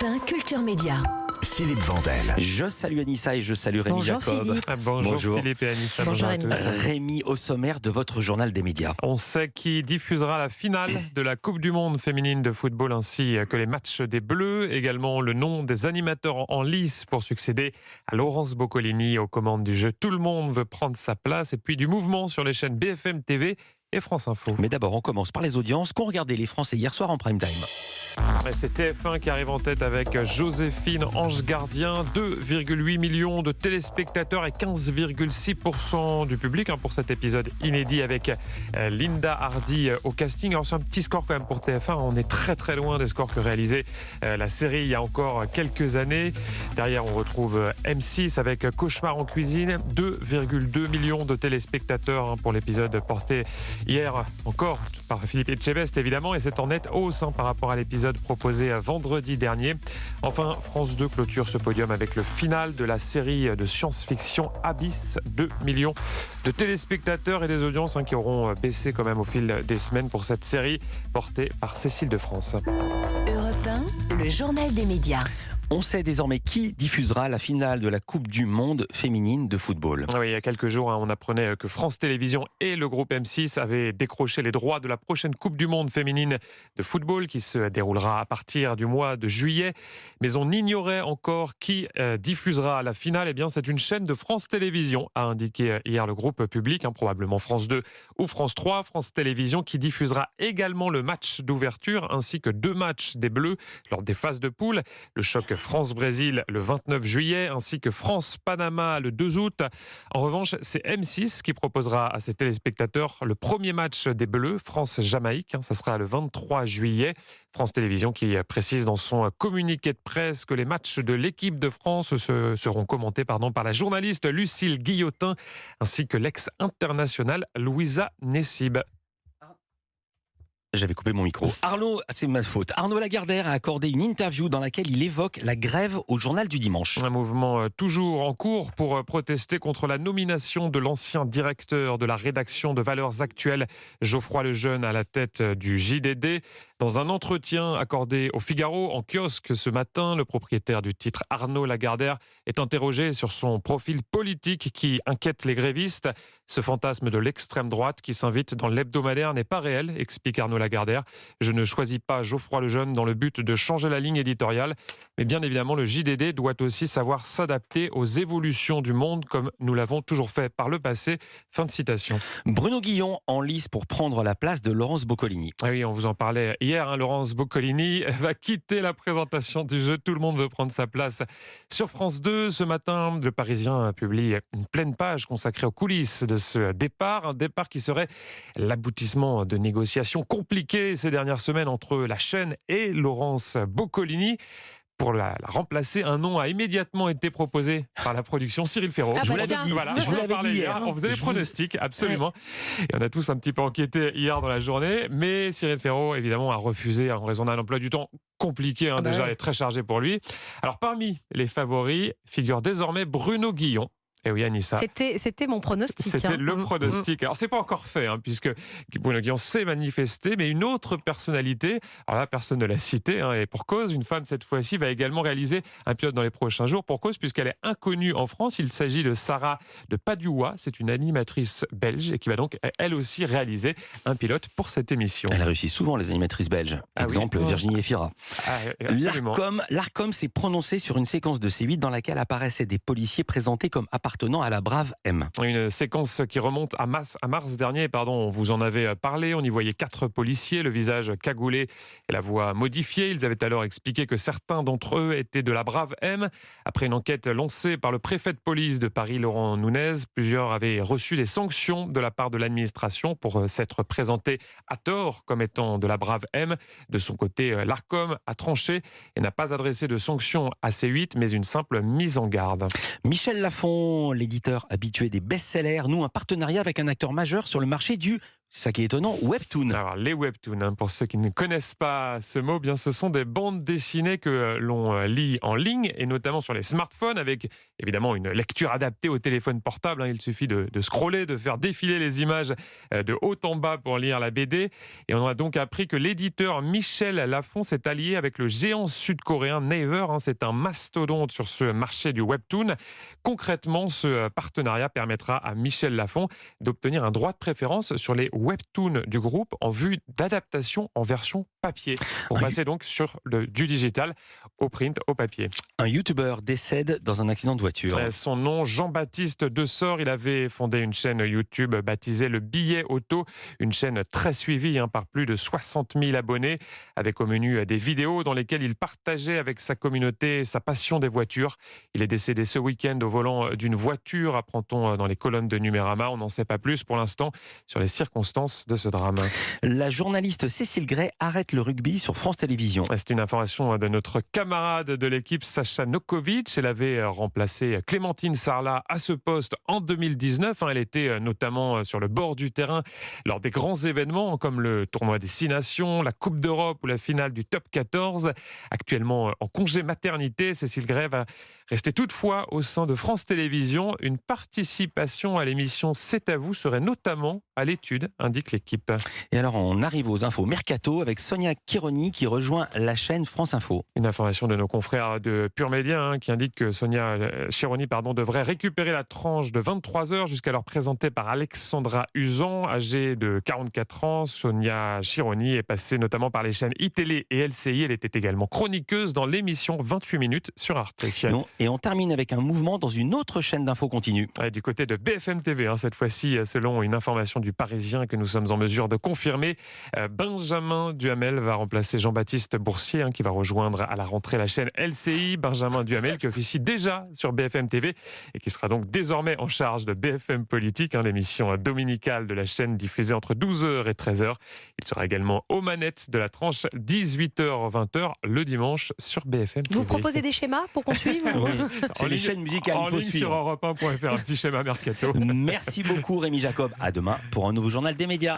Europe 1 Culture Média. Philippe Vandel. Je salue Anissa et je salue Rémi Bonjour Jacob. Philippe. Bonjour Philippe et Anissa. Bonjour à tous. Rémi, au sommaire de votre journal des médias. On sait qui diffusera la finale de la Coupe du Monde féminine de football ainsi que les matchs des Bleus. Également le nom des animateurs en lice pour succéder à Laurence Boccolini aux commandes du jeu. Tout le monde veut prendre sa place. Et puis du mouvement sur les chaînes BFM TV et France Info. Mais d'abord, on commence par les audiences qu'ont regardé les Français hier soir en prime time. C'est TF1 qui arrive en tête avec Joséphine Ange Gardien, 2,8 millions de téléspectateurs et 15,6% du public pour cet épisode inédit avec Linda Hardy au casting. Alors c'est un petit score quand même pour TF1, on est très très loin des scores que réalisait la série il y a encore quelques années. Derrière on retrouve M6 avec Cauchemar en cuisine, 2,2 millions de téléspectateurs pour l'épisode porté hier encore par Philippe Etchebest évidemment, et c'est en nette hausse par rapport à l'épisode proposé vendredi dernier. Enfin, France 2 clôture ce podium avec le final de la série de science-fiction Abyss, 2 millions de téléspectateurs et des audiences qui auront baissé quand même au fil des semaines pour cette série portée par Cécile de France. Europe 1, le journal des médias. On sait désormais qui diffusera la finale de la Coupe du Monde féminine de football. Oui, il y a quelques jours, on apprenait que France Télévisions et le groupe M6 avaient décroché les droits de la prochaine Coupe du Monde féminine de football qui se déroulera à partir du mois de juillet. Mais on ignorait encore qui diffusera la finale. Eh bien, c'est une chaîne de France Télévisions, a indiqué hier le groupe public, probablement France 2 ou France 3. France Télévisions qui diffusera également le match d'ouverture ainsi que 2 matchs des Bleus lors des phases de poule. Le choc France-Brésil le 29 juillet ainsi que France-Panama le 2 août. En revanche, c'est M6 qui proposera à ses téléspectateurs le premier match des Bleus, France-Jamaïque. Ça sera le 23 juillet. France Télévisions qui précise dans son communiqué de presse que les matchs de l'équipe de France seront commentés par la journaliste Lucille Guillotin ainsi que l'ex-internationale Louisa Nessib. J'avais coupé mon micro. Arnaud, c'est ma faute. Arnaud Lagardère a accordé une interview dans laquelle il évoque la grève au journal du dimanche. Un mouvement toujours en cours pour protester contre la nomination de l'ancien directeur de la rédaction de Valeurs Actuelles, Geoffroy Lejeune, à la tête du JDD. Dans un entretien accordé au Figaro en kiosque ce matin, le propriétaire du titre Arnaud Lagardère est interrogé sur son profil politique qui inquiète les grévistes. Ce fantasme de l'extrême droite qui s'invite dans l'hebdomadaire n'est pas réel, explique Arnaud Lagardère. Je ne choisis pas Geoffroy Lejeune dans le but de changer la ligne éditoriale, mais bien évidemment le JDD doit aussi savoir s'adapter aux évolutions du monde comme nous l'avons toujours fait par le passé. Fin de citation. Bruno Guillon en lice pour prendre la place de Laurence Boccolini. Ah oui, on vous en parlait hier. Laurence Boccolini va quitter la présentation du jeu. Tout le monde veut prendre sa place. Sur France 2, ce matin, le Parisien publie une pleine page consacrée aux coulisses de ce départ. Un départ qui serait l'aboutissement de négociations compliquées ces dernières semaines entre la chaîne et Laurence Boccolini. Pour la remplacer, un nom a immédiatement été proposé par la production, Cyril Ferraud. Je vous l'avais dit. Voilà, je vous l'avais dit hier. On faisait des pronostics, absolument. Ouais. Et on a tous un petit peu enquêté hier dans la journée. Mais Cyril Ferraud, évidemment, a refusé en raison d'un emploi du temps compliqué, déjà, et très chargé pour lui. Alors, parmi les favoris figure désormais Bruno Guillon. Et oui, Anissa. C'était mon pronostic. C'était le pronostic. Alors, c'est pas encore fait, puisque Bruno Guillon s'est manifesté, mais une autre personnalité, alors là, personne ne l'a cité, et pour cause, une femme, cette fois-ci, va également réaliser un pilote dans les prochains jours, pour cause, puisqu'elle est inconnue en France. Il s'agit de Sarah de Padua. C'est une animatrice belge et qui va donc, elle aussi, réaliser un pilote pour cette émission. Elle réussit souvent, les animatrices belges. Exemple, oui. Virginie Efira. L'Arcom s'est prononcé sur une séquence de C8 dans laquelle apparaissaient des policiers présentés comme appartenant à la Brave M. Une séquence qui remonte à mars dernier, on vous en avait parlé. On y voyait 4 policiers, le visage cagoulé et la voix modifiée. Ils avaient alors expliqué que certains d'entre eux étaient de la Brave M. Après une enquête lancée par le préfet de police de Paris, Laurent Nunez, plusieurs avaient reçu des sanctions de la part de l'administration pour s'être présentés à tort comme étant de la Brave M. De son côté, l'Arcom a tranché et n'a pas adressé de sanctions à C8, mais une simple mise en garde. Michel Lafon, l'éditeur habitué des best-sellers, noue un partenariat avec un acteur majeur sur le marché du C'est ça qui est étonnant. Webtoon. Alors, les webtoons, pour ceux qui ne connaissent pas ce mot, bien, ce sont des bandes dessinées que l'on lit en ligne et notamment sur les smartphones avec évidemment une lecture adaptée au téléphone portable. Il suffit de scroller, de faire défiler les images de haut en bas pour lire la BD. Et on a donc appris que l'éditeur Michel Lafon s'est allié avec le géant sud-coréen Naver. C'est un mastodonte sur ce marché du webtoon. Concrètement, ce partenariat permettra à Michel Lafon d'obtenir un droit de préférence sur les webtoons du groupe en vue d'adaptation en version papier. On passait donc du digital au print, au papier. Un youtubeur décède dans un accident de voiture. Son nom, Jean-Baptiste Dessort, il avait fondé une chaîne YouTube baptisée Le Billet Auto, une chaîne très suivie par plus de 60 000 abonnés, avec au menu des vidéos dans lesquelles il partageait avec sa communauté sa passion des voitures. Il est décédé ce week-end au volant d'une voiture, apprend-on dans les colonnes de Numérama. On n'en sait pas plus pour l'instant sur les circonstances de ce drame. La journaliste Cécile Gray arrête le rugby sur France Télévisions. C'est une information de notre camarade de l'équipe, Sacha Nokovic. Elle avait remplacé Clémentine Sarlat à ce poste en 2019. Elle était notamment sur le bord du terrain lors des grands événements comme le tournoi des 6 Nations, la Coupe d'Europe ou la finale du Top 14. Actuellement en congé maternité, Cécile Gray va rester toutefois au sein de France Télévisions. Une participation à l'émission C'est à vous serait notamment à l'étude, indique l'équipe. Et alors on arrive aux infos mercato avec Sonia Chironi qui rejoint la chaîne France Info. Une information de nos confrères de Pure Média qui indique que Sonia Chironi devrait récupérer la tranche de 23 heures jusqu'alors présentée par Alexandra Usan, âgée de 44 ans. Sonia Chironi est passée notamment par les chaînes iTélé et LCI. Elle était également chroniqueuse dans l'émission 28 minutes sur Arte. Et on termine avec un mouvement dans une autre chaîne d'info continue. Du côté de BFM TV, cette fois-ci, selon une information du Parisien que nous sommes en mesure de confirmer, Benjamin Duhamel va remplacer Jean-Baptiste Boursier qui va rejoindre à la rentrée la chaîne LCI. Benjamin Duhamel qui officie déjà sur BFM TV et qui sera donc désormais en charge de BFM Politique, l'émission dominicale de la chaîne diffusée entre 12h et 13h. Il sera également aux manettes de la tranche 18h-20h le dimanche sur BFM TV. Vous proposez des schémas pour qu'on suive? Oui, c'est les chaînes musicales, il faut suivre. Sur Europe 1.fr, un petit schéma mercato. Merci beaucoup Rémi Jacob. À demain pour un nouveau journal des médias.